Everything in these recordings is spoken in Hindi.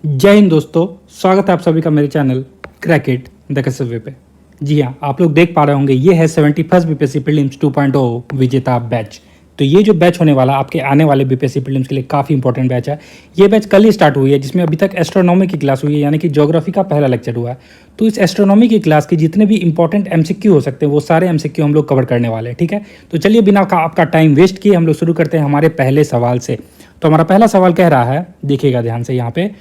जय हिंद दोस्तों, स्वागत है आप सभी का मेरे चैनल क्रैकेट द कसबे पे। जी हाँ, आप लोग देख पा रहे होंगे ये है 71st बीपीएससी प्रीलिम्स 2.0 विजेता बैच। तो ये जो बैच होने वाला आपके आने वाले बीपीएससी प्रीलिम्स के लिए काफ़ी इंपॉर्टेंट बैच है। ये बैच कल ही स्टार्ट हुई है, जिसमें अभी तक एस्ट्रोनॉमी की क्लास हुई है, यानी कि ज्योग्राफी का पहला लेक्चर हुआ है। तो इस एस्ट्रोनॉमी की क्लास के जितने भी इंपॉर्टेंट एमसीक्यू हो सकते हैं वो सारे एमसीक्यू हम लोग कवर करने वाले हैं। ठीक है, तो चलिए बिना आपका टाइम वेस्ट किए हम लोग शुरू करते हैं हमारे पहले सवाल से। तो हमारा पहला सवाल कह रहा है, देखिएगा ध्यान से यहाँ पे,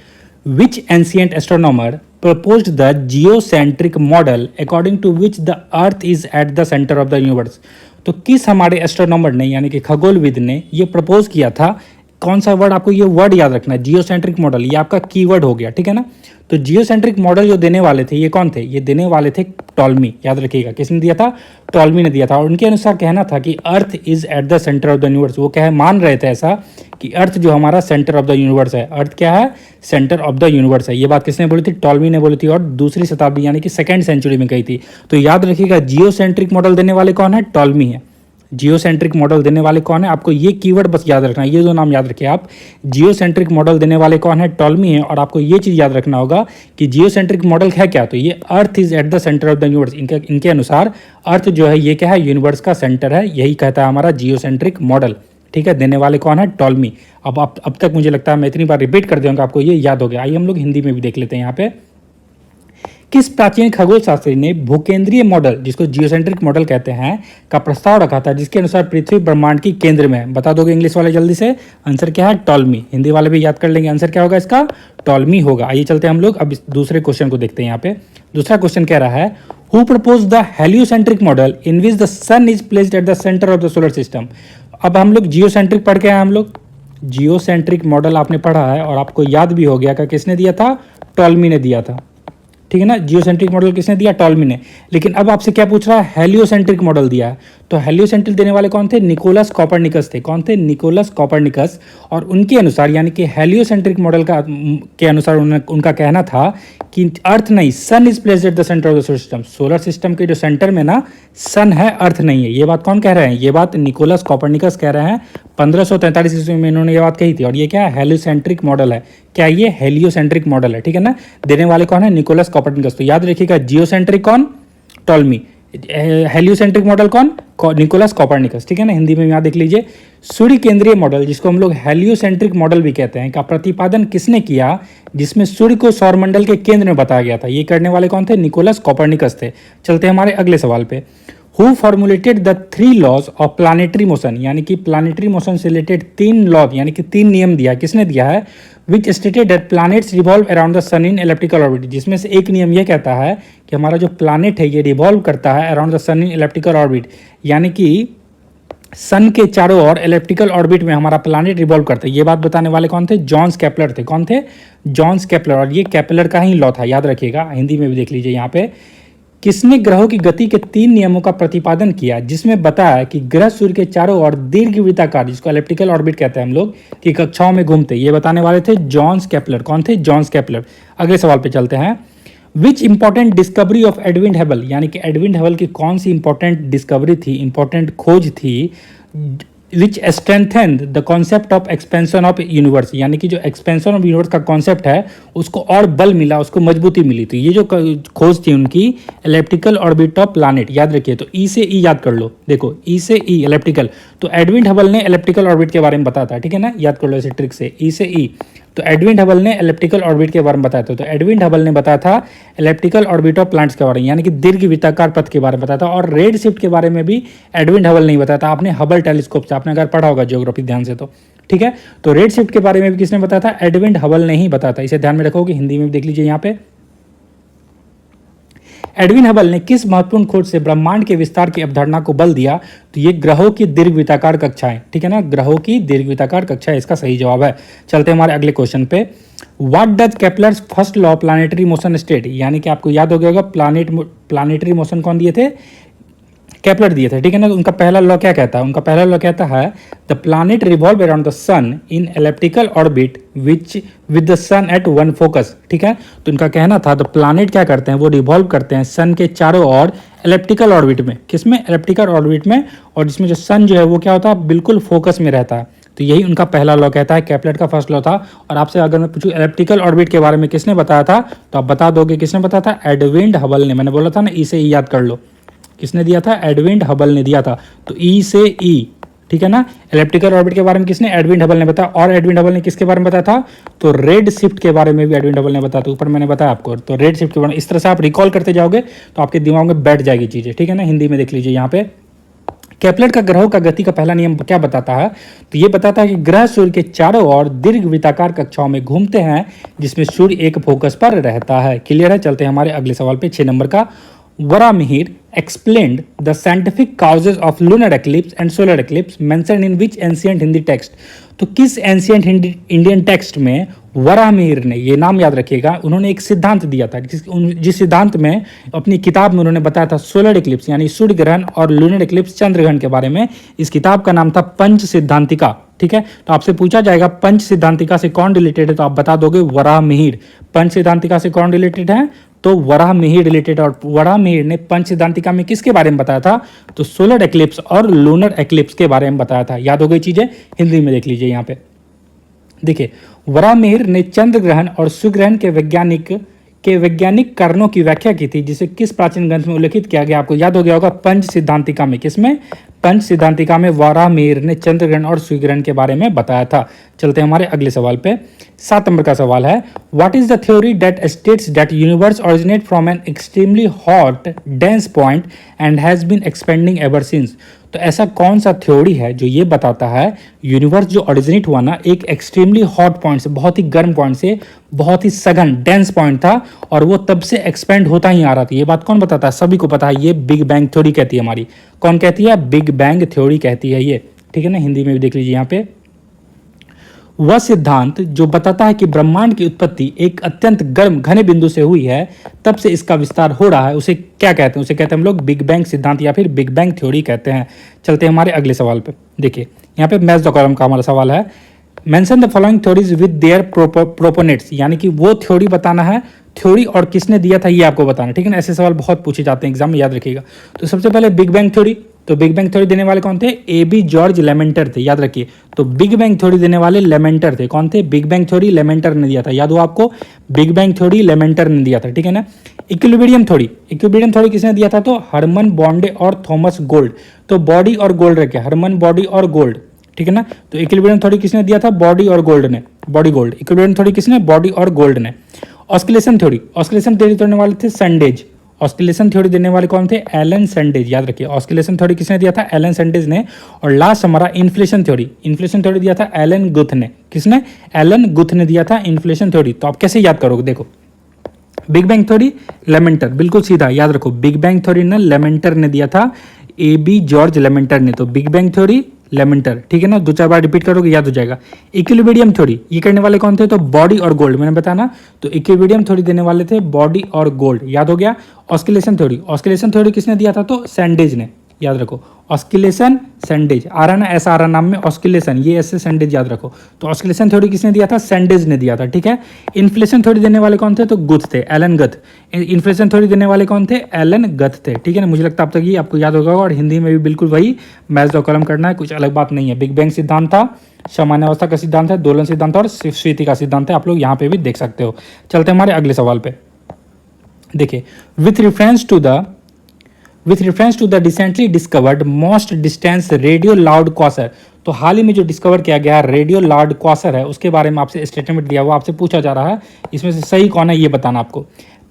Which ancient astronomer proposed the geocentric model according to which the Earth is at the center of the universe? तो किस हमारे एस्ट्रोनॉमर ने यानी कि खगोलविद ने ये प्रपोज किया था? कौन सा वर्ड, आपको ये वर्ड याद रखना है, जियोसेंट्रिक मॉडल, ये आपका कीवर्ड हो गया। ठीक है ना। तो जियोसेंट्रिक मॉडल जो देने वाले थे ये कौन थे? ये देने वाले थे टॉल्मी। याद रखिएगा, किसने दिया था? टॉल्मी ने दिया था। और उनके अनुसार कहना था कि earth is eight the centre of the universe. वो क्या है, मान रहे थे ऐसा कि अर्थ जो हमारा सेंटर ऑफ द यूनिवर्स है। अर्थ क्या है? सेंटर ऑफ द यूनिवर्स है। ये बात किसने बोली थी? टॉल्मी ने बोली थी, और दूसरी शताब्दी यानी कि सेकेंड सेंचुरी में कही थी। तो याद रखिएगा, जियोसेंट्रिक मॉडल देने वाले कौन है? टॉल्मी है। जियोसेंट्रिक मॉडल देने वाले कौन है? आपको ये कीवर्ड बस याद रखना है, ये दो नाम याद रखिए आप। जियोसेंट्रिक मॉडल देने वाले कौन है? टॉल्मी है। और आपको ये चीज़ याद रखना होगा कि जियोसेंट्रिक मॉडल है क्या? तो ये earth is eight the centre of the universe. इनके अनुसार अर्थ जो है ये क्या है? यूनिवर्स का सेंटर है। यही कहता है हमारा जियोसेंट्रिक मॉडल। ठीक है, देने वाले कौन है? टॉल्मी। अब तक मुझे लगता है मैं इतनी बार रिपीट कर दूंगा, आपको ये याद हो गया। आइए हम लोग हिंदी में भी देख लेते हैं यहाँ पे। किस प्राचीन खगोल शास्त्री ने भूकेंद्रीय मॉडल, जिसको जियोसेंट्रिक मॉडल कहते हैं, का प्रस्ताव रखा था, जिसके अनुसार पृथ्वी ब्रह्मांड की केंद्र में है? बता दोगे इंग्लिश वाले जल्दी से? आंसर क्या है? टॉल्मी। हिंदी वाले भी याद कर लेंगे, आंसर क्या होगा इसका? टॉल्मी होगा। आइए चलते हैं हम लोग अब दूसरे क्वेश्चन को देखते हैं। यहाँ पे दूसरा क्वेश्चन कह रहा है, who propose the heliocentric model in which the sun is placed at the centre of the solar system? अब हम लोग जियोसेंट्रिक पढ़ के आए, हम लोग जियोसेंट्रिक मॉडल आपने पढ़ा है और आपको याद भी हो गया कि किसने दिया था? टॉल्मी ने दिया था। ठीक है ना, जियोसेंट्रिक मॉडल किसने दिया? टॉल्मी ने। लेकिन अब आपसे क्या पूछ रहा है? हेलियोसेंट्रिक मॉडल दिया है। तो हेलियोसेंट्रिक देने वाले कौन थे? निकोलस कॉपरनिकस थे। कौन थे? Nicolaus Copernicus. और उनके अनुसार यानी कि हेलियोसेंट्रिक मॉडल के अनुसार उनका कहना था कि अर्थ नहीं, sun is placed at the centre of the solar system. Solar system के जो सेंटर में ना सन है, अर्थ नहीं है। ये बात कौन कह रहे हैं? ये बात निकोलस कॉपरनिकस कह रहे हैं। 1543 ईस्वी में इन्होंने ये बात कही थी। और ये क्या है? हेलियोसेंट्रिक मॉडल है। क्या ये हेलियोसेंट्रिक मॉडल है? ठीक है ना। देने वाले कौन है? Nicolaus Copernicus. तो याद रखिएगा, जियोसेंट्रिक कौन? टॉल्मी। हेलियोसेंट्रिक मॉडल कौन? Nicolaus Copernicus. ठीक है ना। हिंदी में यहाँ देख लीजिए, सूर्य केंद्रीय मॉडल, जिसको हम लोग हेलियोसेंट्रिक मॉडल भी कहते हैं, का प्रतिपादन किसने किया, जिसमें सूर्य को सौरमंडल के केंद्र में बताया गया था? ये करने वाले कौन थे? निकोलस कॉपरनिकस थे। चलते हैं हमारे अगले सवाल पे। Who formulated the 3 laws of planetary motion, यानी कि प्लानिटरी मोशन से रिलेटेड 3 लॉ यानी कि 3 नियम दिया, किसने दिया है? Which stated that planets revolve around the sun in elliptical orbit, जिसमें से एक नियम यह कहता है कि हमारा जो प्लैनेट है ये रिवॉल्व करता है around the sun in elliptical orbit, यानी कि सन के चारों ओर एलिप्टिकल ऑर्बिट में हमारा प्लैनेट रिवॉल्व करता है। ये बात बताने वाले कौन थे? जॉन्स केपलर थे। कौन थे? Johns Kepler. और ये केपलर का ही लॉ था, याद रखिएगा। हिंदी में भी देख लीजिए यहाँ पे, किसने ग्रहों की गति के 3 नियमों का प्रतिपादन किया, जिसमें बताया कि ग्रह सूर्य के चारों ओर दीर्घवृत्ताकार, जिसको एलिप्टिकल ऑर्बिट कहते हैं हम लोग, की कक्षाओं में घूमते? ये बताने वाले थे जॉन्स केपलर। कौन थे? Johns Kepler. अगले सवाल पे चलते हैं। Which important discovery of Edwin Hubble, यानी कि एडविन हेबल की कौन सी इंपॉर्टेंट डिस्कवरी थी, इंपॉर्टेंट खोज थी, which strengthened the concept of expansion of universe, यानी कि जो एक्सपेंशन ऑफ यूनिवर्स का कॉन्सेप्ट है उसको और बल मिला, उसको मजबूती मिली। तो ये जो खोज थी उनकी, एलिप्टिकल ऑर्बिट ऑफ प्लैनेट। याद रखिए, तो ई से ई याद कर लो। देखो, ई से ई एलिप्टिकल, तो एडविन हबल ने एलिप्टिकल ऑर्बिट के बारे में बताया था। ठीक है ना, याद कर लो ऐसे ट्रिक से, ई से ई। तो एडविन हबल ने एलिप्टिकल ऑर्बिट के बारे में बताया था। तो एडविन हबल ने बताया था एलिप्टिकल ऑर्बिट ऑफ प्लैनेट्स के बारे में, यानी कि दीर्घवृत्ताकार पथ के बारे में बताया था। और रेड शिफ्ट के बारे में भी एडविन हबल नहीं बताया था। आपने हबल टेलीस्कोप से, आपने अगर पढ़ा होगा ज्योग्राफी ध्यान से तो, ठीक है। तो रेड शिफ्ट के बारे में भी किसने बताया था? एडविन हबल ने ही बताया था। इसे ध्यान में रखोगे, हिंदी में भी देख लीजिए यहाँ पे। एडविन हबल ने किस महत्वपूर्ण खोज से ब्रह्मांड के विस्तार की अवधारणा को बल दिया? तो ये ग्रहों की दीर्घवृत्ताकार कक्षाएं। ठीक है ना, ग्रहों की दीर्घवृत्ताकार कक्षाएं इसका सही जवाब है। चलते हैं हमारे अगले क्वेश्चन पे। What does Kepler's first law planetary motion state, यानी कि आपको याद हो गया होगा प्लानिटरी मोशन कौन दिए थे? केपलर दिए थे। ठीक है ना। तो उनका पहला लॉ क्या कहता है? उनका पहला लॉ कहता है the planet revolve around the sun in elliptical orbit which with the sun at one focus. ठीक है, तो उनका कहना था द प्लैनेट क्या करते हैं? वो रिवॉल्व करते हैं सन के चारों ओर एलिप्टिकल ऑर्बिट में। किसमें? एलिप्टिकल ऑर्बिट में। और जिसमें जो सन जो है वो क्या होता है? बिल्कुल फोकस में रहता है। तो यही उनका पहला लॉ कहता है, केपलर का फर्स्ट लॉ था। और आपसे अगर मैं पूछूं एलिप्टिकल ऑर्बिट के बारे में किसने बताया था, तो आप बता दोगे किसने बताया था, एडविन हबल ने। मैंने बोला था ना ई से ई याद कर लो, किसने दिया था, एडविन हबल ने दिया था। तो ई से ई, ठीक है ना। एलिप्टिकल ऑर्बिट के बारे में किसने, एडविन हबल ने बताया। और एडविन हबल ने किसके बारे में बताया था, तो रेड शिफ्ट के बारे में भी एडविन हबल ने बताया था, ऊपर मैंने बताया आपको। तो रेड शिफ्ट के बारे में इस तरह से आप रिकॉल करते जाओगे तो आपके दिमाग में बैठ जाएगी चीजें, ठीक है ना। हिंदी में देख लीजिए यहाँ पे, केपलर का ग्रहों का गति का पहला नियम क्या बताता है, तो ये बताता है कि ग्रह सूर्य के चारों ओर दीर्घ वृत्ताकार कक्षाओं में घूमते हैं जिसमें सूर्य एक फोकस पर रहता है। क्लियर है। चलते हैं हमारे अगले सवाल पे, 6 नंबर का। वरामिहिर explained the scientific causes of lunar eclipse and solar eclipse mentioned in which ancient Hindi text। तो किस एंशियंट इंडियन टेक्स्ट में वराहमिहिर ने, ये नाम याद रखिएगा, उन्होंने एक सिद्धांत दिया था, जिस सिद्धांत में अपनी किताब में उन्होंने बताया था सोलर इक्लिप्स यानी सूर्य ग्रहण और लूनर इक्लिप्स चंद्र ग्रहण के बारे में। इस किताब का नाम था पंच सिद्धांतिका, ठीक है। तो आपसे पूछा जाएगा पंच सिद्धांतिका से कौन रिलेटेड है, तो आप बता दोगे वराहमिहिर। पंच सिद्धांतिका से कौन रिलेटेड है, तो वराहमिहिर रिलेटेड। और वराहमिहिर ने पंच सिद्धांतिका में किसके बारे में बताया था, तो सोलर एक्लिप्स और लूनर एक्लिप्स के बारे में बताया था। याद हो गई चीजें, हिंदी में देख लीजिए यहाँ पे। देखिए, वराहमिहिर ने चंद्र ग्रहण और सूर्य ग्रहण के वैज्ञानिक कारणों की व्याख्या की थी, जिसे किस प्राचीन ग्रंथ में उल्लेखित किया गया, आपको याद हो गया होगा, पंच सिद्धांतिका में। किसमें, पंच सिद्धांतिका में वराहमिहिर ने चंद्र ग्रहण और सूर्य ग्रहण के बारे में बताया था। चलते हैं हमारे अगले सवाल पे, 7 नंबर का सवाल है, what is the theory that states that universe originate from an extremely hot dense point and has been expanding ever since. तो ऐसा कौन सा थ्योरी है जो ये बताता है यूनिवर्स जो ओरिजिनेट हुआ ना एक एक्सट्रीमली हॉट पॉइंट से, बहुत ही गर्म पॉइंट से, बहुत ही सघन डेंस पॉइंट था, और वो तब से एक्सपेंड होता ही आ रहा था। ये बात कौन बताता है, सभी को पता है, ये बिग बैंग थ्योरी कहती है हमारी। कौन कहती है, बिग बैंग थ्योरी कहती है ये, ठीक है ना। हिंदी में भी देख लीजिए यहाँ पे, वह सिद्धांत जो बताता है कि ब्रह्मांड की उत्पत्ति एक अत्यंत गर्म घने बिंदु से हुई है, तब से इसका विस्तार हो रहा है, उसे क्या कहते हैं, उसे कहते हैं हम लोग बिग बैंग सिद्धांत या फिर बिग बैंग थ्योरी कहते हैं। चलते हैं हमारे अगले सवाल पे। देखिए यहाँ पे मैच द कॉलम का हमारा सवाल है, mention the following theories with their proponents, यानी कि वो थ्योरी बताना है, थ्योरी और किसने दिया था ये आपको बताना, ठीक है ना। ऐसे सवाल बहुत पूछे जाते हैं एग्जाम में, याद रखिएगा। तो सबसे पहले बिग बैंग थ्योरी, तो बिग बैंग थ्योरी देने वाले कौन थे, AB जॉर्ज लेमेंटर थे, याद रखिए। तो बिग बैंग थ्योरी देने वाले लेमेंटर थे, कौन थे, बिग बैंग थ्योरी लेमेंटर ने दिया था, याद हो आपको, बिग बैंग थ्योरी लेमेंटर ने दिया था, ठीक है ना। इक्विलिब्रियम थ्योरी किसने दिया था, तो हरमन बॉन्डे और थॉमस गोल्ड। तो बॉडी और गोल्ड रखे, हरमन बॉडी और गोल्ड, ठीक है ना। तो इक्विलिब्रियम थ्योरी किसने दिया था, बॉडी और गोल्ड ने, बॉडी गोल्ड। इक्विलिब्रियम थ्योरी किसने, बॉडी और गोल्ड ने। ऑस्किलेशन थ्योरी देने वाले थे सैंडेज। ऑस्किलेशन थ्योरी देने वाले कौन थे, एलन सैंडेज, याद रखिए। ऑस्किलेशन थ्योरी किसने दिया था, एलन सैंडेज ने। और लास्ट हमारा इन्फ्लेशन थ्योरी दिया था एलन गुथ ने। किसने, एलन गुथ ने दिया था इन्फ्लेशन थ्योरी। तो आप कैसे याद करोगे, देखो, बिग बैंग थ्योरी लेमेंटर, बिल्कुल सीधा याद रखो, बिग बैंग थ्योरी ना लेमेंटर ने दिया था, AB जॉर्ज लेमेंटर ने। तो बिग बैंग थ्योरी लेमेंटर, ठीक है ना, 2-4 बार रिपीट करोगे याद हो जाएगा। इक्विलिब्रियम थ्योरी ये करने वाले कौन थे, तो बॉडी और गोल्ड, मैंने बताया ना। तो इक्विलिब्रियम थ्योरी देने वाले थे बॉडी और गोल्ड, याद हो गया। ऑस्किलेशन थ्योरी किसने दिया था, तो सैंडेज ने, याद रखो। ऑस्किलेशन सैंडेज आ रहा ना, ऐसा आ रहा नाम में, ऑस्किलेशन, ये ऐसे सैंडेज याद रखो। तो ऑस्किलेशन थ्योरी किसने दिया था, सैंडेज ने दिया था, ठीक है। इन्फ्लेशन थ्योरी देने वाले कौन थे, तो गुथ थे, एलन गथ। इन्फ्लेशन थ्योरी देने वाले कौन थे, एलन गथ थे, ठीक है ना। मुझे लगता है अब तक ये आपको याद होगा, और हिंदी में भी बिल्कुल वही मैच द कॉलम करना है, कुछ अलग बात नहीं है। बिग बैंग सिद्धांत था, सामान्य अवस्था का सिद्धांत है, दोलन सिद्धांत और स्फीति का सिद्धांत है, आप लोग यहाँ पे भी देख सकते हो। चलते हमारे अगले सवाल पे। देखिए, with reference to the recently discovered most distance radio loud quasar, तो हाल ही में जो डिस्कवर किया गया रेडियो लाउड क्वासर है उसके बारे में आपसे स्टेटमेंट दिया हुआ, आपसे पूछा जा रहा है, इसमें से सही कौन है ये बताना आपको।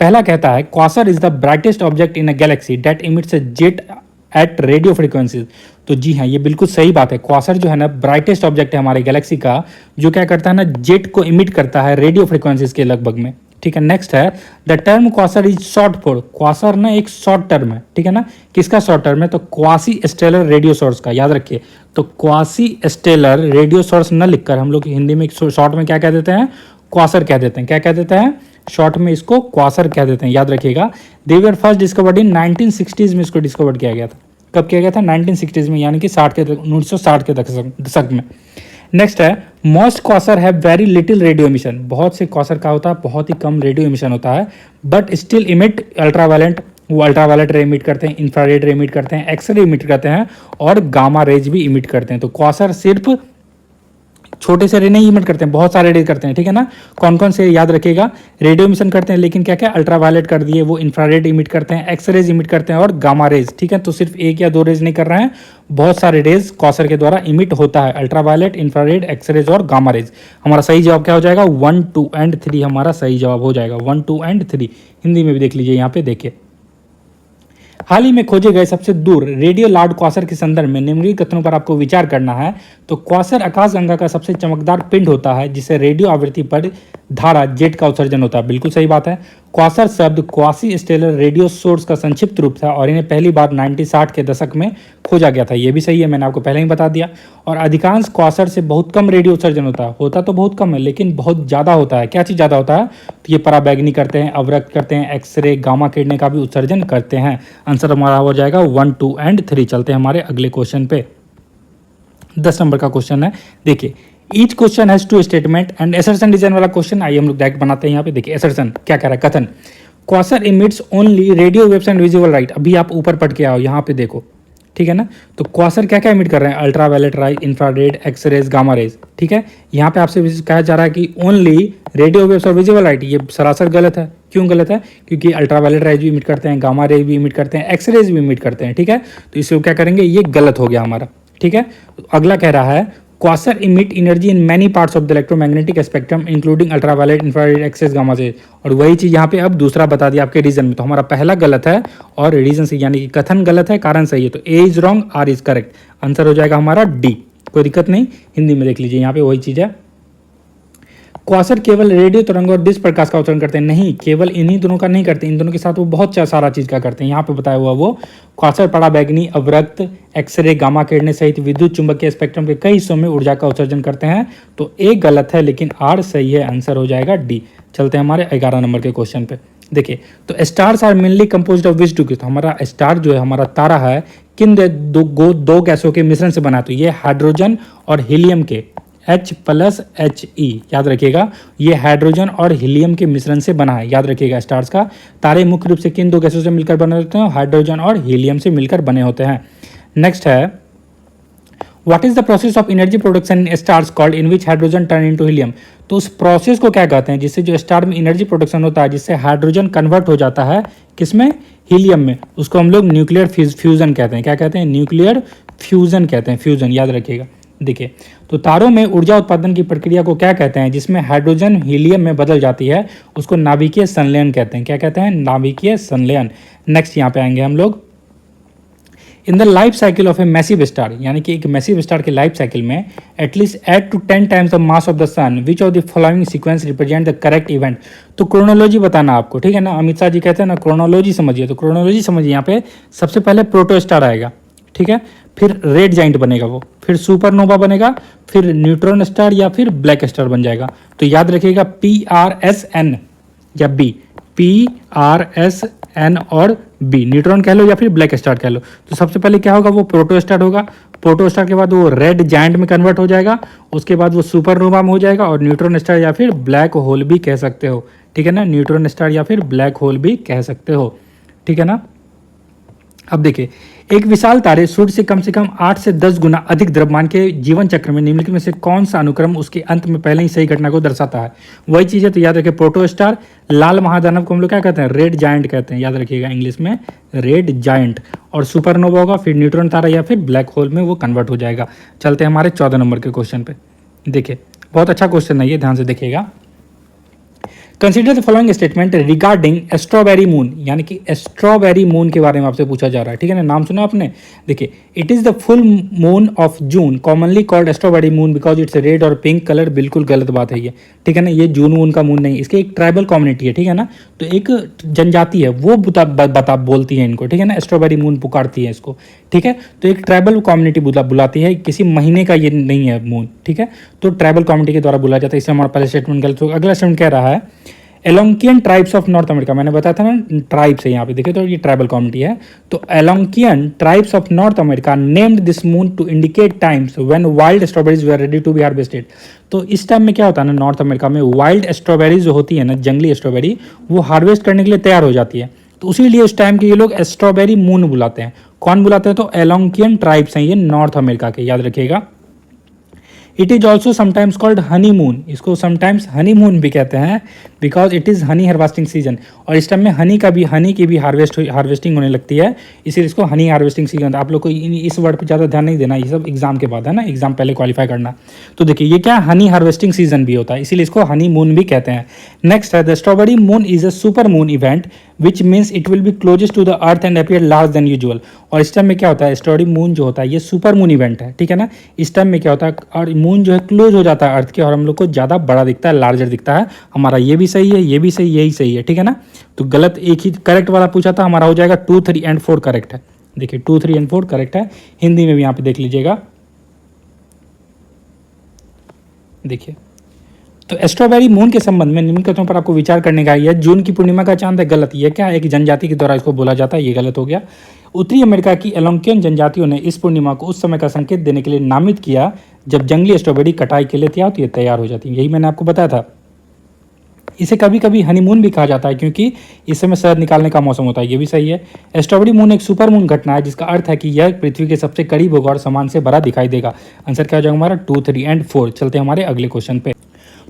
पहला कहता है, Quasar is the brightest object in a Galaxy that emits a jet at radio frequencies. तो जी हाँ, ये बिल्कुल सही बात है। क्वासर जो है ना ब्राइटेस्ट ऑब्जेक्ट है हमारे गैलेक्सी का, जो क्या करता है ना, जेट को इमिट करता है रेडियो फ्रीक्वेंसीज के लगभग में, ठीक है। नेक्स्ट है, the term Quasar is short for, Quasar ना एक शॉर्ट टर्म है, ठीक है ना। किसका शॉर्ट टर्म है, तो क्वासी स्टेलर रेडियो सोर्स का, याद रखिए। तो क्वासी स्टेलर रेडियो सोर्स न लिखकर हम लोग हिंदी में शॉर्ट में क्या कह देते हैं, क्वासर कह देते हैं। क्या कह देते हैं, शॉर्ट में इसको क्वासर कह देते हैं, याद रखिएगा। दे वर फर्स्ट डिस्कवर्ड इन 1960s में इसको डिस्कवर्ड किया गया था। कब किया गया था, 1960s में, यानी कि 1960 के दशक में। नेक्स्ट है, मोस्ट क्वासर है वेरी लिटिल रेडियो एमिशन, बहुत से क्वासर का होता है बहुत ही कम रेडियो एमिशन होता है, बट स्टिल इमिट अल्ट्रावायलेंट, वो अल्ट्रावायलेट रे इमिट करते हैं, इंफ्रारेड रे इमिट करते हैं, एक्सरे इमिट करते हैं और गामा रेज भी इमिट करते हैं। तो क्वासर सिर्फ छोटे से रे नहीं इमिट करते हैं, बहुत सारे रे करते हैं, ठीक है ना। कौन कौन से याद रखिएगा, रेडियो इमिशन करते हैं, लेकिन क्या क्या अल्ट्रावायलेट कर दिए, वो इंफ्रारेड इमिट करते हैं, एक्सरेज इमिट करते हैं और गामा रेज, ठीक है। तो सिर्फ एक या दो रेज नहीं कर रहे हैं, बहुत सारे रेज क्वासर के द्वारा इमिट होता है, अल्ट्रावायलेट, इंफ्रारेड, एक्सरेज और गामा रेज। हमारा सही जवाब क्या हो जाएगा, 1, 2 एंड 3 हमारा सही जवाब हो जाएगा, 1, 2 एंड 3। हिंदी में भी देख लीजिए, यहाँ पे देखिए। हाल ही में खोजे गए सबसे दूर रेडियो लार्ड क्वासर के संदर्भ में निम्नलिखित कथनों पर आपको विचार करना है। तो क्वासर आकाशगंगा का सबसे चमकदार पिंड होता है जिसे रेडियो आवृत्ति पर धारा जेट का उत्सर्जन होता है। बिल्कुल सही बात है। क्वासर शब्द क्वासी स्टेलर रेडियो सोर्स का संक्षिप्त रूप था और इन्हें पहली बार 1960 के दशक में खोजा गया था। ये भी सही है, मैंने आपको पहले ही बता दिया। और अधिकांश क्वासर से बहुत कम रेडियो उत्सर्जन होता तो बहुत कम है, लेकिन बहुत ज़्यादा होता है। क्या चीज़ ज़्यादा होता है, तो ये पराबैंगनी करते हैं, अवरक्त करते हैं, एक्सरे, गामा किरणें का भी उत्सर्जन करते हैं। आंसर हमारा हो जाएगा 1, 2 एंड 3। चलते हैं हमारे अगले क्वेश्चन पे। 10 नंबर का क्वेश्चन है, देखिए। Each question has two statement and assertion design वाला क्वेश्चन। आइए हम लोग डायरेक्ट बनाते हैं। यहाँ पे देखिए असर्शन क्या कह रहा है, कथन। Quasar emits only radio waves and visual light. अभी आप ऊपर पढ़ के आओ, यहाँ पे देखो, ठीक है ना। तो क्वासर क्या क्या इमिट कर रहे हैं, ultraviolet rays, infrared, X rays, gamma rays, ठीक है। यहाँ पे आपसे कहा जा रहा है कि ओनली रेडियो वेव्स और विजुअल लाइट। ये सरासर गलत है। क्यों गलत है, क्योंकि अल्ट्रावायलेट राइज भी इमिट करते हैं, गामा रेज भी इमिट करते हैं, एक्सरेज भी इमिट करते हैं, ठीक है। तो इसको क्या करेंगे, ये गलत हो गया हमारा, ठीक है। तो अगला कह रहा है quasar emit energy in many parts of the electromagnetic spectrum including ultraviolet, infrared, X rays, gamma से। और वही चीज यहाँ पे अब दूसरा बता दिया आपके रीजन में। तो हमारा पहला गलत है और रीजन सही, यानी कि कथन गलत है, कारण सही है। तो A is wrong, R is correct. Answer हो जाएगा हमारा डी। कोई दिक्कत नहीं, हिंदी में देख लीजिए, यहाँ पे वही चीज है। क्वासर केवल रेडियो तरंग और दिश प्रकाश का उत्सर्जन करते हैं, नहीं, केवल इन्हीं दोनों का नहीं करते, इन दोनों के साथ वो बहुत सारा चीज का करते हैं। यहाँ पे बताया हुआ वो क्वासर पराबैंगनी, अवरक्त, एक्सरे, गामा किरणें सहित विद्युत चुंबकीय स्पेक्ट्रम के कई हिस्सों में ऊर्जा का उत्सर्जन करते हैं। तो एक गलत है, लेकिन आर सही है। आंसर हो जाएगा डी। चलते हैं हमारे 11 नंबर के क्वेश्चन पे। देखिए, तो stars are mainly composed of which two. तो हमारा स्टार जो है, हमारा तारा है, किन दो गैसों के मिश्रण से बना। तो ये हाइड्रोजन और हीलियम के, H+HE, याद रखिएगा, ये हाइड्रोजन और हीलियम के मिश्रण से बना है। याद रखिएगा, स्टार्स का तारे मुख्य रूप से किन दो गैसों से मिलकर बने होते हैं, हाइड्रोजन और हीलियम से मिलकर बने होते हैं। नेक्स्ट है, what is the process of energy production in stars called in which hydrogen turn into helium. तो उस प्रोसेस को क्या कहते हैं जिससे जो स्टार में एनर्जी प्रोडक्शन होता है, जिससे हाइड्रोजन कन्वर्ट हो जाता है किसमें, हीलियम में। उसको हम लोग न्यूक्लियर फ्यूजन कहते हैं। क्या कहते हैं, न्यूक्लियर फ्यूजन कहते हैं, फ्यूजन, याद रखिएगा। देखिए, तो तारों में ऊर्जा उत्पादन की प्रक्रिया को क्या कहते हैं, जिसमें हाइड्रोजन हीलियम में बदल जाती है, उसको नाभिकीय संलयन कहते हैं। क्या कहते हैं, नाभिकीय संलयन। नेक्स्ट यहाँ पे आएंगे हम लोग। In the life cycle of a massive star, यानी कि एक मैसिव स्टार के लाइफ साइकिल में at least 8 to 10 times the mass of the sun, which of the following sequence represent the correct event. तो क्रोनोलॉजी बताना आपको, ठीक है ना। अमित शाह जी कहते हैं ना, क्रोनोलॉजी समझिए। तो क्रोनोलॉजी समझिए, यहाँ पे सबसे पहले प्रोटो स्टार आएगा, ठीक है, फिर रेड जाइंट बनेगा वो, फिर सुपरनोवा बनेगा, फिर न्यूट्रॉन स्टार या फिर ब्लैक स्टार बन जाएगा। तो याद रखिएगा PRSN या B, PRSN और B, न्यूट्रॉन कह लो या फिर ब्लैक स्टार कह लो। तो सबसे पहले क्या होगा, वो प्रोटो स्टार होगा, प्रोटो स्टार के बाद वो रेड जाइंट में कन्वर्ट हो जाएगा, उसके बाद वो सुपरनोवा में हो जाएगा, और न्यूट्रॉन स्टार या फिर ब्लैक होल भी कह सकते हो, ठीक है ना। न्यूट्रॉन स्टार या फिर ब्लैक होल भी कह सकते हो, ठीक है ना। अब देखिए, एक विशाल तारे सूर्य से कम 8 से 10 गुना अधिक द्रव्यमान के जीवन चक्र में निम्नलिखित में से कौन सा अनुक्रम उसके अंत में पहले ही सही घटना को दर्शाता है। वही चीज़ है। तो याद रखिए, प्रोटो स्टार, लाल महादानव को हम लोग क्या कहते हैं, रेड जायंट कहते हैं। याद रखिएगा, इंग्लिश में रेड जायंट। और सुपरनोवा होगा, फिर न्यूट्रॉन तारा या फिर ब्लैक होल में वो कन्वर्ट हो जाएगा। चलते हैं हमारे 14 नंबर के क्वेश्चन पे। देखिए, बहुत अच्छा क्वेश्चन है ये, ध्यान से देखिएगा। Consider the following statement regarding strawberry moon, यानी कि स्ट्रॉबेरी मून के बारे में आपसे पूछा जा रहा है, ठीक है ना। नाम सुना आपने। देखिए, it is the full moon of June commonly called strawberry moon because it's red और पिंक कलर। बिल्कुल गलत बात है ये, ठीक है ना। ये जून मून का मून नहीं, इसके एक ट्राइबल कम्युनिटी है, ठीक है ना। तो एक जनजाति है, वो बता बोलती है इनको, ठीक है ना। स्ट्रॉबेरी मून पुकारती है इसको, ठीक है। तो एक ट्राइबल कम्युनिटी बुलाती है, किसी महीने का ये नहीं है मून, ठीक है। तो ट्राइबल कम्युनिटी के द्वारा बुलाया जाता है। इससे हमारा पहला स्टेटमेंट गलत होगा। अगला स्टेटमेंट कह रहा है एलोंकियन ट्राइब्स ऑफ नॉर्थ अमेरिका। मैंने बताया था ना, ट्राइब्स है यहाँ पे, देखिए तो ये ट्राइबल कम्युनिटी है। तो Algonquian tribes of North America named this moon to indicate times when wild strawberries were ready to be harvested. तो इस टाइम में क्या होता है ना, नॉर्थ अमेरिका में वाइल्ड स्ट्रॉबेरीज जो होती है ना, जंगली स्ट्रॉबेरी, वो हार्वेस्ट करने के लिए तैयार हो जाती है। तो उसी लिए उस टाइम के ये लोग स्ट्रॉबेरी मून बुलाते हैं। कौन बुलाते हैं, तो एलोंकियन ट्राइब्स हैं ये नॉर्थ अमेरिका के, याद रखिएगा। It is also sometimes called Honey moon, इसको समटाइम्स हनी मून भी कहते हैं because it is Honey harvesting season, और इस टाइम में हनी की भी हार्वेस्टिंग होने लगती है, इसीलिए इसको हनी हार्वेस्टिंग सीजन। आप लोग को इस वर्ड पर ज़्यादा ध्यान नहीं देना, ये सब एग्जाम के बाद है ना, एग्जाम पहले क्वालिफाई करना। तो देखिए ये क्या हनी हार्वेस्टिंग सीजन भी होता है, इसीलिए इसको हनी मून भी कहते हैं। नेक्स्ट है the strawberry moon is a super moon event which means it will be closest to the earth and appear large than usual. और इस टाइम में क्या होता है, स्ट्रॉबेरी मून जो होता है ये सुपर मून इवेंट है, ठीक है ना। इस टाइम में क्या होता है, और मून जो है क्लोज हो जाता है अर्थ के, और हम लोग को ज़्यादा बड़ा दिखता है, लार्जर दिखता है। हमारा ये भी सही है, ये भी सही, यही सही है, ठीक है ना। तो गलत एक ही करेक्ट वाला पूछा था, हमारा हो जाएगा 2, 3 एंड 4 करेक्ट है। देखिए 2, 3 एंड 4 करेक्ट है। हिंदी में भी यहाँ पे देख लीजिएगा। देखिए तो स्ट्रॉबेरी मून के संबंध में निम्न कथनों पर आपको विचार करने का है। जून की पूर्णिमा का चांद है, गलत। ये क्या है, एक जनजाति के द्वारा इसको बोला जाता है, ये गलत हो गया। उत्तरी अमेरिका की एलोंकियन जनजातियों ने इस पूर्णिमा को उस समय का संकेत देने के लिए नामित किया जब जंगली स्ट्रॉबेरी कटाई के लिए तैयार हो जाती है। यही मैंने आपको बताया था। इसे कभी कभी हनीमून भी कहा जाता है क्योंकि इस समय शहद निकालने का मौसम होता है, ये भी सही है। स्ट्रॉबेरी मून एक सुपर मून घटना है जिसका अर्थ है कि यह पृथ्वी के सबसे करीब होगा और समान से बड़ा दिखाई देगा। आंसर क्या हो जाएगा हमारा 2, 3 एंड 4। चलते हैं हमारे अगले क्वेश्चन पे।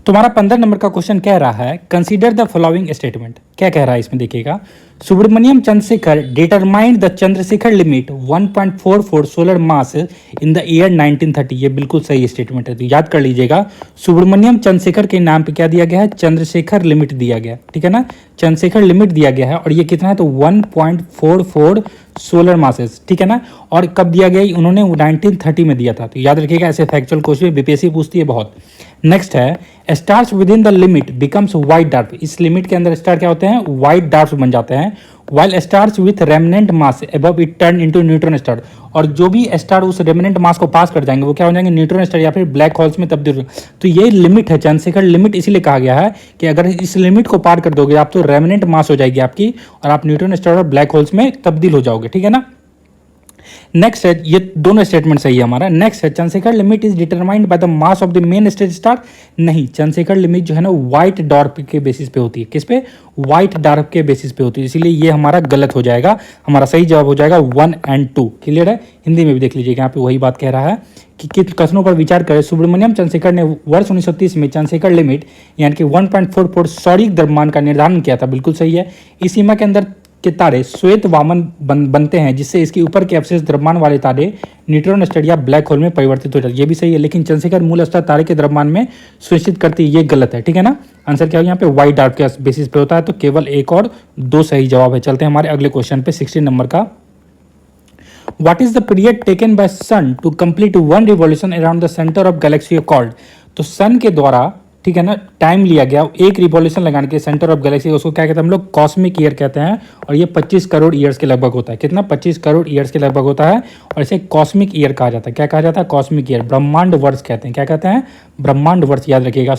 तुम्हारा 15 नंबर का क्वेश्चन कह रहा है कंसीडर द फॉलोइंग स्टेटमेंट। क्या कह रहा है इसमें देखिएगा, Subrahmanyan Chandrasekhar determined the Chandrasekhar limit 1.44 solar mass in the year 1930। ये बिल्कुल सही स्टेटमेंट है, तो याद कर लीजिएगा। सुब्रमण्यम चंद्रशेखर के नाम पे क्या दिया गया है, चंद्रशेखर लिमिट दिया गया, ठीक है ना। चंद्रशेखर लिमिट दिया गया है और ये कितना है, तो 1.44 सोलर मासेस, ठीक है ना। और कब दिया गया, उन्होंने 1930 में दिया था। तो याद रखिएगा, ऐसे फैक्चुअल क्वेश्चन बीपीएससी पूछती है बहुत। नेक्स्ट है stars with in the limit becomes white dark. इस लिमिट के अंदर स्टार क्या होते हैं, व्हाइट डार्क बन जाते हैं। While stars with remnant mass above it turn into neutron star. और जो भी स्टार उस रेमनेंट मास को पास कर जाएंगे वो क्या हो जाएंगे, न्यूट्रॉन स्टार या फिर ब्लैक होल्स में तब्दील हो। तो ये लिमिट है, चंद्रशेखर लिमिट इसीलिए कहा गया है कि अगर इस लिमिट को पार कर दोगे आप तो रेमनेंट मास हो जाएगी आपकी और आप न्यूट्रॉन स्टार और ब्लैक होल्स में तब्दील हो जाओगे, ठीक है ना। नेक्स्ट है, ये दोनों स्टेटमेंट सही है हमारा। नेक्स्ट है Chandrashekhar limit is determined by the mass of the main stage star. नहीं, चंद्रशेखर लिमिट जो है ना व्हाइट डॉर्फ के बेसिस पे होती है। किस पे, व्हाइट डॉर्फ के बेसिस पे होती है, इसीलिए ये हमारा गलत हो जाएगा। हमारा सही जवाब हो जाएगा 1 एंड 2। क्लियर है। हिंदी में भी देख लीजिएगा, यहाँ पे वही बात कह रहा है कि किन कथनों पर विचार करें। सुब्रमण्यम चंद्रशेखर ने वर्ष 1930 में चंद्रशेखर लिमिट यानी कि 1.44 सौरिक द्रव्यमान का निर्धारण किया था। बिल्कुल सही है। इस सीमा के अंदर के तारे श्वेत वामन बनते हैं जिससे इसके ऊपर के अवशेष द्रव्यमान वाले तारे न्यूट्रॉन स्टार या ब्लैक होल में परिवर्तित हो जाते हैं। ये भी सही है, लेकिन चंद्रशेखर मूल स्टार तारे के द्रव्यमान में सुनिश्चित करती है, ये गलत है, ठीक है ना। आंसर क्या है यहाँ पे, व्हाइट डार्क के बेसिस पे होता है। तो केवल 1 और 2 सही जवाब है। चलते हैं हमारे अगले क्वेश्चन पे 16 नंबर का। What is the period taken by sun to complete 1 revolution around the centre of galaxy called. तो सन के द्वारा, ठीक है ना, टाइम लिया गया एक रिवॉल्यूशन लगाने के सेंटर ऑफ गैलेक्सी, उसको क्या कहते हैं हम लोग, कॉस्मिक ईयर कहते हैं। और ये 25 करोड़ ईयर्स के लगभग होता है। कितना, 25 करोड़ ईयर्स के लगभग होता है। और इसे कॉस्मिक ईयर कहा जाता है। क्या कहा जाता है, कॉस्मिक ईयर। ब्रह्मांड वर्ष कहते हैं। क्या कहते हैं, ब्रह्मांड वर्ष। याद रखिएगा।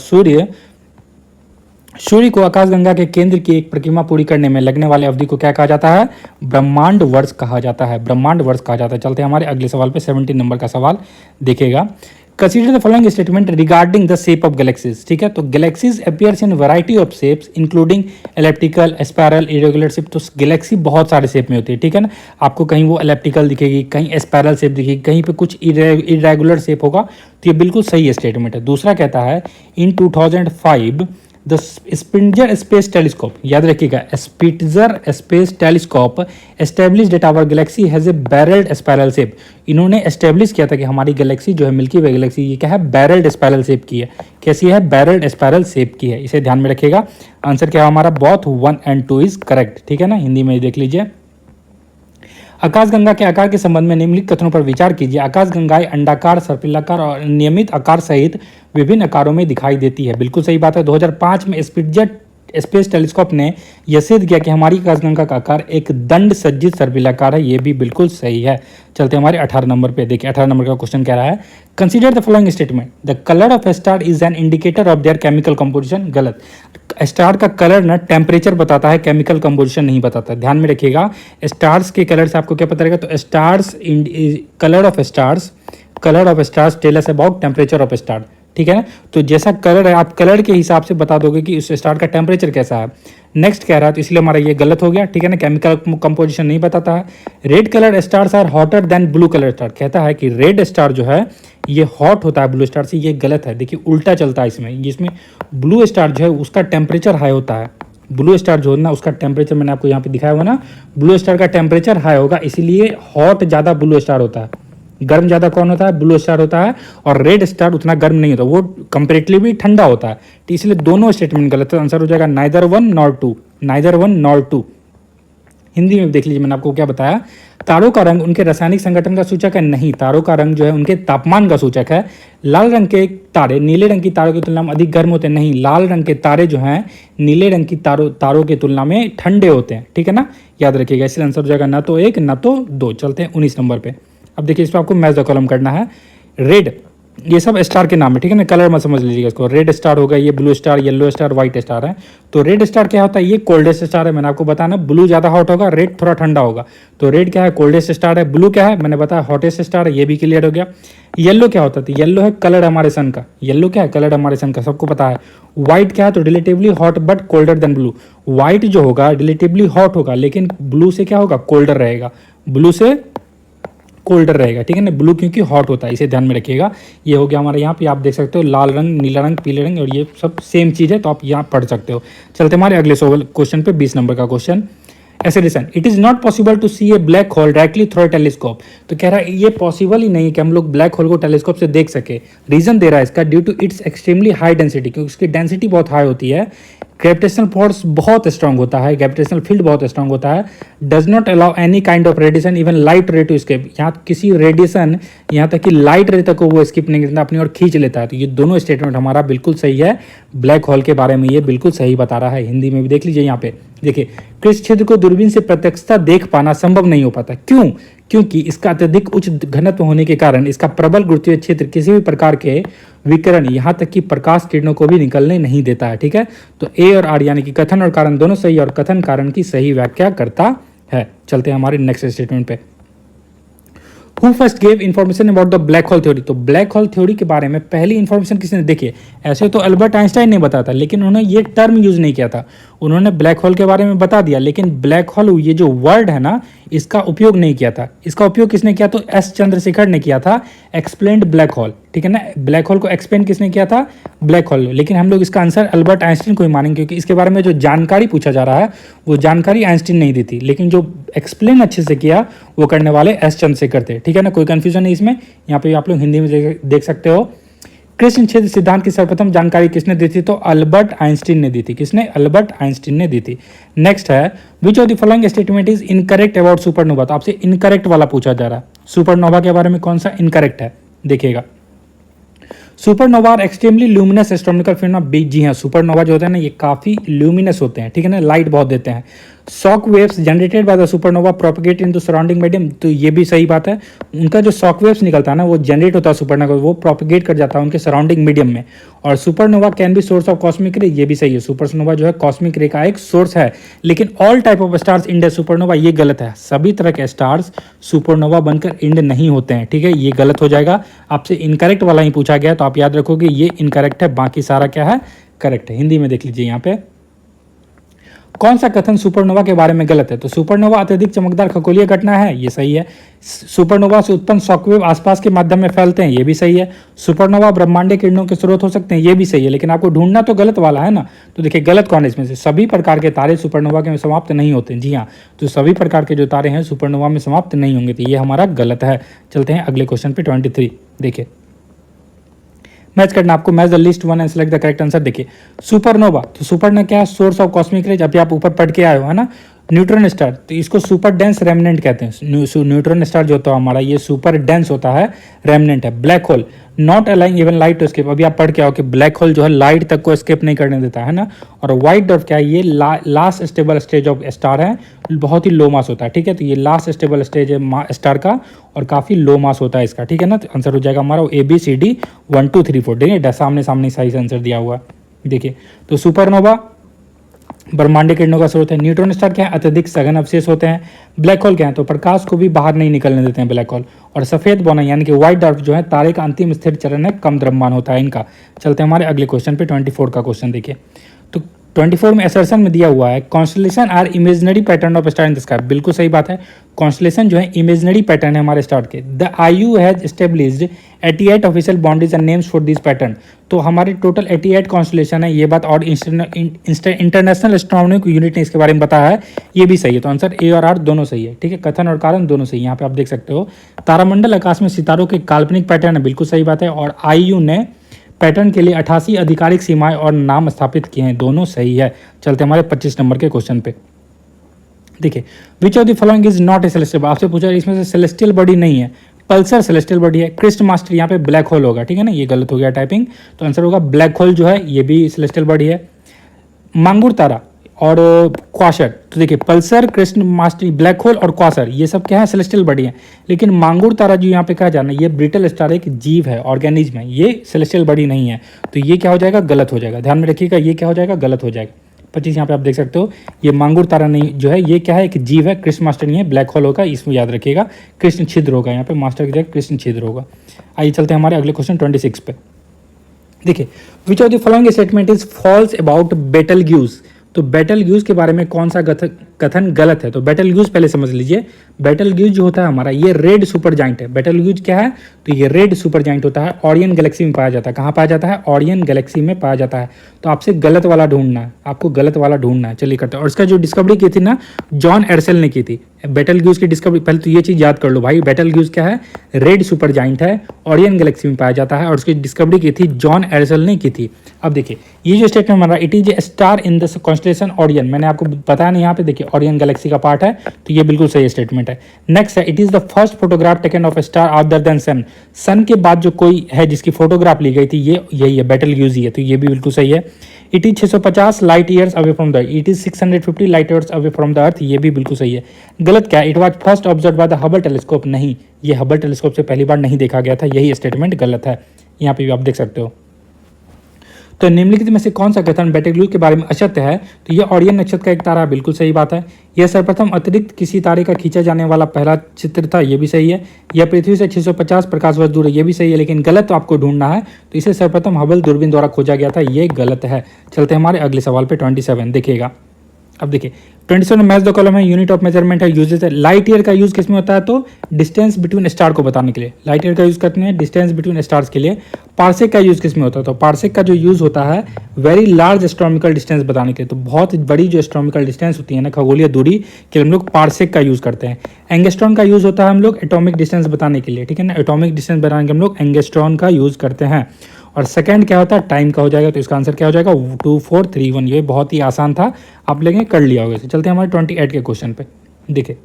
सूर्य को आकाशगंगा के केंद्र की एक परिक्रमा पूरी करने में लगने वाले अवधि को क्या कहा जाता है, ब्रह्मांड वर्ष कहा जाता है। ब्रह्मांड वर्ष कहा जाता है। चलते हैं हमारे अगले सवाल पे 17 नंबर का सवाल देखिएगा। Consider the following statement regarding the shape of galaxies. ठीक है, तो galaxies appears in variety of shapes including elliptical, spiral, irregular shape. तो गैलेक्सी बहुत सारे शेप में होती है, ठीक है ना। आपको कहीं वो एलिप्टिकल दिखेगी, कहीं स्पायरल शेप दिखेगी, कहीं पे कुछ इरेगुलर शेप होगा। तो ये बिल्कुल सही स्टेटमेंट है। दूसरा कहता है in 2005 the Spitzer space telescope, याद रखिएगा, Spitzer space telescope established that our galaxy has a barred spiral shape. इन्होंने एस्टेब्लिश किया था कि हमारी गैलेक्सी जो है, मिल्की वे गैलेक्सी, ये क्या है, बैरल्ड स्पाइरल शेप की है। कैसी है, बैरल्ड स्पाइरल शेप की है। इसे ध्यान में रखिएगा। आंसर क्या है हमारा, बोथ 1 and 2 इज करेक्ट, ठीक है ना। हिंदी में देख लीजिए। आकाशगंगा के आकार के संबंध में निम्नलिखित कथनों पर विचार कीजिए। आकाशगंगाएं अंडाकार, सर्पिलाकार और नियमित आकार सहित विभिन्न आकारों में दिखाई देती है। बिल्कुल सही बात है। 2005 में स्पिट्जर स्पेस टेलीस्कोप ने यह सिद्ध किया कि हमारी आकाशगंगा का आकार एक दंड सज्जित सर्पिलाकार है। ये भी बिल्कुल सही है। चलते हमारे 18 नंबर पे। देखिए 18 नंबर का क्वेश्चन कह रहा है consider the following statement. The colour of a star is an indicator of their chemical composition. गलत। स्टार का कलर ना टेम्परेचर बताता है, केमिकल कंपोजिशन नहीं बताता। ध्यान में रखिएगा। स्टार्स के कलर से आपको क्या पता रहेगा, तो stars colour of stars tell us about temperature of star, ठीक है ना। तो जैसा कलर है, आप कलर के हिसाब से बता दोगे कि उस स्टार का टेम्परेचर कैसा है। नेक्स्ट कह रहा है, तो इसलिए हमारा ये गलत हो गया, ठीक है ना। केमिकल कंपोजिशन नहीं बताता है। Red colour stars are hotter than blue colour star, कहता है कि रेड स्टार जो है ये हॉट होता है ब्लू स्टार से, ये गलत है। देखिए उल्टा चलता है इसमें ब्लू स्टार जो है उसका टेम्परेचर हाई होता है। ब्लू स्टार जो है ना उसका टेम्परेचर मैंने आपको यहाँ पे दिखाया हुआ ना, ब्लू स्टार का टेम्परेचर हाई होगा, इसीलिए हॉट ज़्यादा ब्लू स्टार होता है। गर्म ज़्यादा कौन होता है? ब्लू स्टार होता है। और रेड स्टार उतना गर्म नहीं होता, वो कंपेरेटिवली ठंडा होता है। तो इसलिए दोनों स्टेटमेंट गलत है। आंसर हो जाएगा neither one nor two, neither one nor two. Hindi में देख लीजिए, मैंने आपको क्या बताया, तारों का रंग उनके रासायनिक संगठन का सूचक है? नहीं, तारों का रंग जो है उनके तापमान का सूचक है। लाल रंग के तारे नीले रंग की तारों की तुलना में अधिक गर्म होते हैं? नहीं, लाल रंग के तारे जो हैं नीले रंग की तारों की तुलना में ठंडे होते हैं। ठीक है ना, याद रखिएगा। इसलिए आंसर हो जाएगा ना तो 1 ना तो 2। चलते हैं 19 नंबर पे। अब देखिए इस पर आपको मैच द कॉलम करना है। रेड, ये सब स्टार के नाम है, ठीक है ना, कलर मत समझ लीजिएगा इसको। रेड स्टार होगा, ये blue star, yellow star, white star है। तो रेड स्टार क्या होता है? ये कोल्डेस्ट स्टार है। मैंने आपको बताया, ब्लू ज़्यादा हॉट होगा, रेड थोड़ा ठंडा होगा। तो रेड क्या है? कोल्डेस्ट स्टार है। ब्लू क्या है? मैंने बताया हॉटेस्ट स्टार है, ये भी क्लियर हो गया। येलो क्या होता है? तो येलो है कलर हमारे सन का। येलो क्या है? कलर हमारे सन का, सबको पता है। व्हाइट क्या है? तो relatively hot but colder than blue. White जो होगा रिलेटिवली हॉट होगा, लेकिन ब्लू से क्या होगा? कोल्डर रहेगा, ब्लू से कोल्डर रहेगा। ठीक है ना, ब्लू क्योंकि हॉट होता है, इसे ध्यान में रखिएगा। ये हो गया हमारे यहाँ पे, आप देख सकते हो लाल रंग, नीला रंग, पीले रंग, और ये सब सेम चीज़ है, तो आप यहाँ पढ़ सकते हो। चलते हमारे अगले क्वेश्चन पे, 20 नंबर का क्वेश्चन। ऐसे listen, it is not possible to see a black hole directly through telescope. तो कह रहा है ये पॉसिबल ही नहीं है कि हम लोग ब्लैक होल को टेलीस्कोप से देख सके। रीजन दे रहा है इसका, due to its extremely high density, क्योंकि उसकी डेंसिटी बहुत हाई होती है। ग्रेविटेशनल फोर्स बहुत स्ट्रांग होता है, ग्रेविटेशनल फील्ड बहुत स्ट्रांग होता है। Does not allow any kind of radiation, even light ray to escape. यहाँ किसी रेडिएशन, यहाँ तक कि लाइट रे तक को वो स्किप नहीं करता, अपनी ओर खींच लेता है। तो ये दोनों स्टेटमेंट हमारा बिल्कुल सही है। ब्लैक होल के बारे में ये बिल्कुल सही बता रहा है। हिंदी में भी देख लीजिए यहाँ पे, देखिए कृष्ण छिद्र को दूरबीन से प्रत्यक्षता देख पाना संभव नहीं हो पाता। क्यों? क्योंकि इसका अत्यधिक उच्च घनत्व होने के कारण इसका प्रबल गुरुत्वीय क्षेत्र किसी भी प्रकार के विकिरण, यहाँ तक कि प्रकाश किरणों को भी निकलने नहीं देता है। ठीक है, तो ए और आर यानी कि कथन और कारण दोनों सही, और कथन कारण की सही व्याख्या करता है। चलते हैं हमारे नेक्स्ट स्टेटमेंट पे। Who first gave information about the black hole theory. तो ब्लैक होल थ्योरी के बारे में पहली इन्फॉर्मेशन किसने? देखिए ऐसे तो अल्बर्ट आइंस्टाइन ने बताया था, लेकिन उन्होंने ये टर्म यूज नहीं किया था। उन्होंने ब्लैक होल के बारे में बता दिया, लेकिन ब्लैक होल ये जो वर्ड है ना, इसका उपयोग नहीं किया था। इसका उपयोग किसने किया? तो एस चंद्रशेखर ने किया था, एक्सप्लेन्ड ब्लैक होल। ठीक है ना, ब्लैक होल को एक्सप्लेन किसने किया था? Black hole. लेकिन हम लोग इसका आंसर अल्बर्ट आइंस्टीन को ही मानेंगे, क्योंकि इसके बारे में जो जानकारी पूछा जा रहा है वो जानकारी आइंस्टीन नहीं दी थी, लेकिन जो एक्सप्लेन अच्छे से किया वो करने वाले एस चंद्रशेखर थे। ठीक है ना, कोई कंफ्यूजन नहीं इसमें। यहाँ पे आप लोग हिंदी में देख सकते हो। कृष्ण छिद्र सिद्धांत की सर्वप्रथम जानकारी किसने दी थी? तो अल्बर्ट आइंस्टीन ने दी थी। किसने? अल्बर्ट आइंस्टीन ने दी थी। नेक्स्ट है, विच of the following statement is incorrect about supernova. तो आपसे इनकरेक्ट वाला पूछा जा रहा है। सुपरनोवा के बारे में कौन सा इनकरेक्ट है? देखिएगा, supernova are extremely luminous astronomical phenomena. जी हाँ, सुपरनोवा जो होता है ना, ये काफी ल्यूमिनस होते हैं। ठीक है ना, लाइट बहुत देते हैं। Shock waves generated by the supernova propagate into surrounding medium. तो ये भी सही बात है। उनका जो शॉक वेव्स निकलता है ना, वो जनरेट होता है सुपरनोवा, वो प्रोपगेट कर जाता है उनके सराउंडिंग मीडियम में। और supernova can be source of cosmic रे, ये भी सही है। सुपरनोवा जो है कॉस्मिक रे का एक सोर्स है। लेकिन all type of stars end supernova, ये गलत है। सभी तरह के स्टार्स सुपरनोवा बनकर इंड नहीं होते हैं। ठीक है, ये गलत हो जाएगा। आपसे इनकरेक्ट वाला ही पूछा गया, तो आप याद रखोगे ये इनकरेक्ट है, बाकी सारा क्या है? करेक्ट है। हिंदी में देख लीजिए यहाँ पे, कौन सा कथन सुपरनोवा के बारे में गलत है? तो सुपरनोवा अत्यधिक चमकदार खगोलीय घटना है, ये सही है। सुपरनोवा से उत्पन्न शॉकवेव आसपास के माध्यम में फैलते हैं, ये भी सही है। सुपरनोवा ब्रह्मांडीय किरणों के स्रोत हो सकते हैं, ये भी सही है। लेकिन आपको ढूंढना तो गलत वाला है ना। तो देखिए गलत कौन है इसमें से? सभी प्रकार के तारे सुपरनोवा के में समाप्त नहीं होते। जी हाँ, तो सभी प्रकार के जो तारे हैं सुपरनोवा में समाप्त नहीं होंगे, तो ये हमारा गलत है। चलते हैं अगले क्वेश्चन पे, 23। देखिए मैच करना आपको, match the list one and select the correct answer. देखिए सुपरनोवा, तो सुपरनोवा क्या है? Source of cosmic rays. अभी आप ऊपर पढ़ के आए हो, है ना। न्यूट्रॉन स्टार, तो इसको सुपर डेंस रेमनेंट कहते हैं। न्यूट्रॉन स्टार जो होता है हमारा, ये सुपर डेंस होता है, रेमनेंट है। Black hole not allowing even light to escape. अभी आप पढ़ के आओ कि ब्लैक होल जो है लाइट तक को एस्केप नहीं करने देता है ना। और व्हाइट डॉट क्या है? ये last stable stage of star है, बहुत ही लो मास होता है। ठीक है, तो ये लास्ट स्टेबल स्टेज है स्टार का, और काफी लो मास होता है इसका। ठीक है ना, तो आंसर हो जाएगा हमारा ABCD 1 2 3 4। देखिए सामने सामने सही आंसर दिया हुआ। देखिए तो सुपरनोवा ब्रह्मांडीय किरणों का स्रोत है। न्यूट्रॉन स्टार क्या है? अत्यधिक सघन अवशेष होते हैं। ब्लैक होल क्या है? तो प्रकाश को भी बाहर नहीं निकलने देते हैं ब्लैक होल। और सफेद बौना यानी कि व्हाइट डॉर्फ जो है तारे का अंतिम स्थिर चरण है, कम द्रव्यमान होता है इनका। चलते हैं हमारे अगले क्वेश्चन पे, 24 का क्वेश्चन। देखिए तो 24 में असर्शन में दिया हुआ है constellation are imaginary pattern of star in the sky, बिल्कुल सही बात है। कॉन्स्टलेशन जो है इमेजिनरी पैटर्न है हमारे स्टार के। The IU has established 88 official boundaries and names for this pattern, तो हमारे टोटल 88 कॉन्स्टलेशन है ये बात, और इंटरनेशनल एस्ट्रोनॉमिकल यूनिट ने इसके बारे में बताया है, ये भी सही है। तो आंसर ए और आर दोनों सही है, ठीक है। कथन और कारण दोनों सही है। यहाँ पे आप देख सकते हो तारामंडल आकाश में सितारों के काल्पनिक पैटर्न है, बिल्कुल सही बात है। और आईयू ने पैटर्न के लिए 88 आधिकारिक सीमाएं और नाम स्थापित किए हैं, दोनों सही है। चलते हमारे 25 नंबर के क्वेश्चन पे। देखिए, which of the following is not a celestial, आपसे पूछा इसमें से सेलेस्टियल बॉडी नहीं है। पल्सर सेलेस्टियल बॉडी है। क्रिस्ट मास्टर यहाँ पे ब्लैक होल होगा, ठीक है ना, ये गलत हो गया टाइपिंग, तो आंसर होगा ब्लैक होल जो है ये भी सेलेस्टियल बॉडी है। मांगुर तारा और क्वासर, तो देखिए पल्सर, क्रिस्ट मास्टर, ब्लैक होल और क्वासर ये सब क्या है, सेलेस्टियल बॉडी है। लेकिन मांगुर तारा जो यहाँ पे कहा जाना, ये ब्रिटल स्टार एक जीव है, ऑर्गेनिज्म है, ये सेलेस्टियल बॉडी नहीं है, तो ये क्या हो जाएगा, गलत हो जाएगा। ध्यान में रखिएगा, ये क्या हो जाएगा, गलत हो जाएगा। 25 यहाँ पे आप देख सकते हो, ये मांगुर तारा नहीं जो है, ये क्या है, एक जीव है, कृष्ण मास्टर नहीं है, ब्लैक होल होगा, इसमें याद रखिएगा। कृष्ण छिद्र होगा, यहाँ पे मास्टर की जगह कृष्ण छिद्र होगा। आइए चलते हैं हमारे अगले क्वेश्चन 26 पे। देखिए, which of the following statement is false about Betelgeuse, तो बेटलग्यूज के बारे में कौन सा कथन गलत है। तो बेटलग्यूज पहले समझ लीजिए, बेटलग्यूज जो होता है हमारा, ये रेड सुपर जाइंट है। बेटलग्यूज क्या है, तो ये रेड सुपर जाइंट होता है, ओरियन गैलेक्सी में पाया जाता है। कहाँ पाया जाता है, ओरियन गैलेक्सी में पाया जाता है। तो आपसे गलत वाला ढूंढना है, आपको गलत वाला ढूंढना है। चलिए करते हैं। और इसका जो डिस्कवरी की थी ना, जॉन एर्सेल ने की थी बेटलग्यूज की डिस्कवरी। पहले तो ये चीज याद कर लो भाई, बेटलग्यूज क्या है, रेड सुपर जाइंट है, ओरियन गैलेक्सी में पाया जाता है, और उसकी डिस्कवरी की थी जॉन एर्सेल ने की थी। अब देखिए, ये जो स्टेटमेंट हमारा, it is a star in the constellation Orion, मैंने आपको बताया नहीं, यहाँ पे देखिए ओरियन गैलेक्सी का पार्ट है, तो ये बिल्कुल सही स्टेटमेंट है। नेक्स्ट है, it is the first photograph taken of a star other than sun, sun के बाद जो कोई है जिसकी फोटोग्राफ ली गई थी, ये यही है, बेटलग्यूज ही है, तो ये भी बिल्कुल सही है। It is 650 light years away from the, it is 650 light years away from the earth, ये भी बिल्कुल सही है। गलत क्या है, it was first observe by the Hubble telescope, नहीं, ये हबल टेलीस्कोप से पहली बार नहीं देखा गया था, यही स्टेटमेंट गलत है। यहाँ पे भी आप देख सकते हो। तो निम्नलिखित में से कौन सा कथन बेटलग्यूज के बारे में असत्य है, तो ये ओरियन नक्षत्र का एक तारा, बिल्कुल सही बात है। यह सर्वप्रथम अतिरिक्त किसी तारे का खींचा जाने वाला पहला चित्र था, ये भी सही है। यह पृथ्वी से 650 प्रकाश वर्ष दूर है, ये भी सही है, लेकिन गलत तो आपको ढूंढना है, तो इसे सर्वप्रथम हबल दूरबीन द्वारा खोजा गया था, ये गलत है। चलते हैं हमारे अगले सवाल पे 27, देखिएगा। अब देखिए 27 में मैच द कॉलम है, यूनिट ऑफ मेजरमेंट है, यूजेस है। लाइट ईयर का यूज किसमें होता है, तो डिस्टेंस बिटवीन स्टार को बताने के लिए लाइट ईयर का यूज करते हैं, डिस्टेंस बिटवीन स्टार्स के लिए। पार्सेक का यूज किसमें होता है, तो पार्सेक का जो यूज होता है वेरी लार्ज एस्ट्रोनॉमिकल डिस्टेंस बताने के लिए, तो बहुत बड़ी जो एस्ट्रोनॉमिकल डिस्टेंस होती है ना, खगोलीय दूरी के लिए हम लोग पार्सेक का यूज करते हैं। एंगस्ट्रॉन का यूज होता है हम लोग एटॉमिक डिस्टेंस बताने के लिए, ठीक है ना, एटॉमिक डिस्टेंस बताने के हम लोग एंगस्ट्रॉन का यूज करते हैं। और सेकंड क्या होता है, टाइम का हो जाएगा, तो इसका आंसर क्या हो जाएगा, 2431। ये बहुत ही आसान था, आप लेंगे कर लिया होगा। चलते हैं हमारे 28 के क्वेश्चन पे। देखिए,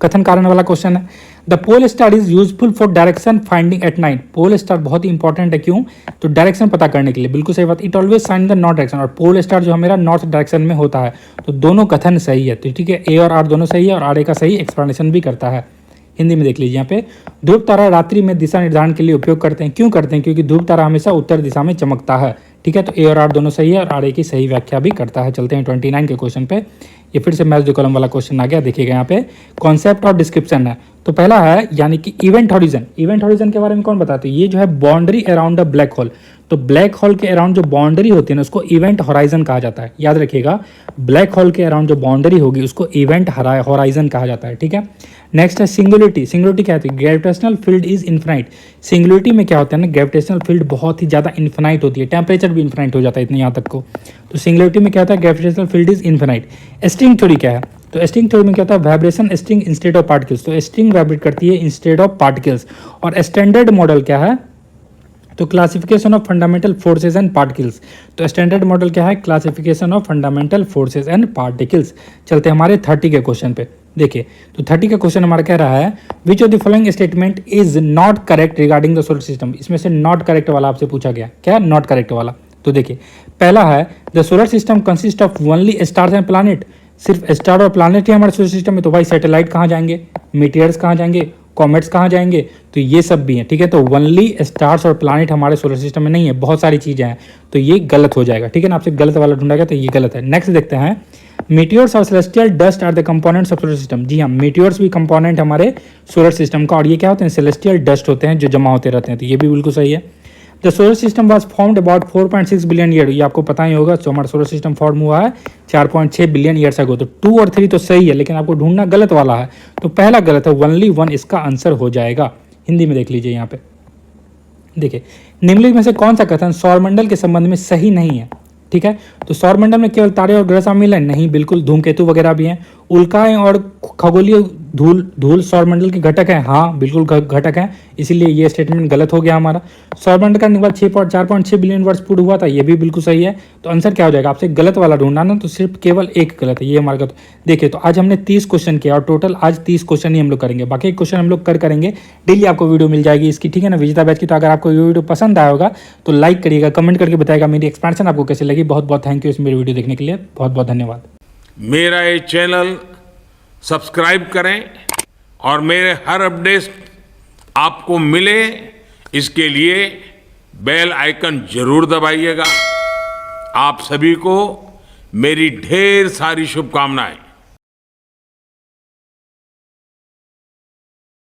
कथन कारण वाला क्वेश्चन है। The pole star is useful for direction finding at night, pole star बहुत ही इंपॉर्टेंट है, क्यों, तो डायरेक्शन पता करने के लिए, बिल्कुल सही बात। It always shine the north direction, और पोल स्टार जो है मेरा नॉर्थ डायरेक्शन में होता है, तो दोनों कथन सही है, तो ठीक है, ए और आर दोनों सही है, और आर ए का सही एक्सप्लेनेशन भी करता है। हिंदी में देख लीजिए यहाँ पे, ध्रुव तारा रात्रि में दिशा निर्धारण के लिए उपयोग करते हैं, क्यों करते हैं, क्योंकि ध्रुव तारा हमेशा उत्तर दिशा में चमकता है, ठीक है, तो ए और आर दोनों सही है, और आर ए की सही व्याख्या भी करता है। चलते हैं 29 के क्वेश्चन पे। ये फिर से मैच द कॉलम वाला क्वेश्चन आ गया, देखिएगा यहाँ पे कॉन्सेप्ट और डिस्क्रिप्शन है। तो पहला है यानी कि इवेंट हॉरिजन, इवेंट हॉरिजन के बारे में कौन बताते हैं, ये जो है boundary around the black hole, तो ब्लैक होल के अराउंड जो बाउंड्री होती है ना, उसको इवेंट हॉराइजन कहा जाता है, याद रखिएगा, ब्लैक होल के अराउंड जो बाउंड्री होगी उसको इवेंट हॉराइजन कहा जाता है, ठीक है। नेक्स्ट है सिंगुलरिटी, सिंगुलरिटी क्या होती है, gravitational field is infinite, singularity में क्या होता है ना, ग्रेविटेशनल फील्ड बहुत ही ज़्यादा इन्फिनाइट होती है, टेम्परेचर भी इन्फिनाइट हो जाता है इतने यहाँ तक को, तो सिंगुलरिटी में क्या होता है, gravitational field is infinite. String theory क्या है, तो स्ट्रिंग थ्योरी में क्या होता है, vibration string instead of particles, तो स्ट्रिंग वाइब्रेट करती है इंस्टेड ऑफ पार्टिकल्स। और स्टैंडर्ड मॉडल क्या है, तो classification of fundamental forces and particles, तो स्टैंडर्ड मॉडल क्या है, classification of fundamental forces and particles. चलते हैं हमारे 30 के क्वेश्चन पे। देखिए, तो 30 का क्वेश्चन हमारा कह रहा है, विच of the following statement is not correct regarding the solar system, इसमें से नॉट करेक्ट वाला आपसे पूछा गया, क्या नॉट करेक्ट वाला, तो देखिए पहला है, the solar system consist of only stars and planet, सिर्फ स्टार और प्लैनेट ही हमारे सोलर सिस्टम में, तो भाई सैटेलाइट कहाँ जाएंगे, मीटियर्स कहाँ जाएंगे, कॉमेट्स कहाँ जाएंगे, तो ये सब भी हैं, ठीक है, तो ओनली स्टार्स और प्लैनेट हमारे सोलर सिस्टम में नहीं है, बहुत सारी चीज़ें हैं, तो ये गलत हो जाएगा, ठीक है ना, आपसे गलत वाला ढूंढा गया, तो ये गलत है। नेक्स्ट देखते हैं, मीटियोर्स और celestial dust are the components of solar system, जी हाँ, मीटियोर्स भी कंपोनेंट हमारे सोलर सिस्टम का, और ये क्या होते हैं, सेलेस्टियल डस्ट होते हैं जो जमा होते रहते हैं, तो ये भी बिल्कुल सही है। The solar system was formed about 4.6 billion year, ये आपको पता ही होगा। तो हमारा सोलर सिस्टम फॉर्म हुआ है 4.6 बिलियन ईयर्स अगो। तो 2 और 3 तो सही है, लेकिन आपको ढूंढना गलत वाला है। तो पहला गलत है, ओनली 1 इसका आंसर हो जाएगा। हिंदी में देख लीजिए यहाँ पे, देखिए निम्नलिखित में से कौन सा कथन सौरमंडल के संबंध में सही नहीं है। ठीक है, तो सौरमंडल में केवल तारे और ग्रह शामिल हैं? नहीं, बिल्कुल धूमकेतु वगैरह भी हैं। उल्काएं और खगोलीय धूल सौरमंडल के घटक हैं? हाँ बिल्कुल घटक हैं, इसीलिए ये स्टेटमेंट गलत हो गया हमारा। सौरमंडल का निर्माण 4.6 बिलियन वर्ष पूर्व हुआ था, ये भी बिल्कुल सही है। तो आंसर क्या हो जाएगा? आपसे गलत वाला ढूंढना ना, तो सिर्फ केवल एक गलत है, ये हमारा गलत। देखिए तो आज हमने 30 क्वेश्चन किया और टोटल आज 30 क्वेश्चन ही हम लोग करेंगे, बाकी क्वेश्चन हम लोग करेंगे। डेली आपको वीडियो मिल जाएगी इसकी, ठीक है ना, विजेता बैच की। तो अगर आपको ये वीडियो पसंद आया होगा तो लाइक करिएगा, कमेंट करके बताएगा मेरी एक्सपेंशन आपको कैसे लगी। बहुत बहुत थैंक यू इस मेरी वीडियो देखने के लिए, बहुत बहुत धन्यवाद। मेरा ये चैनल सब्सक्राइब करें और मेरे हर अपडेट आपको मिले, इसके लिए बेल आइकन जरूर दबाइएगा। आप सभी को मेरी ढेर सारी शुभकामनाएं।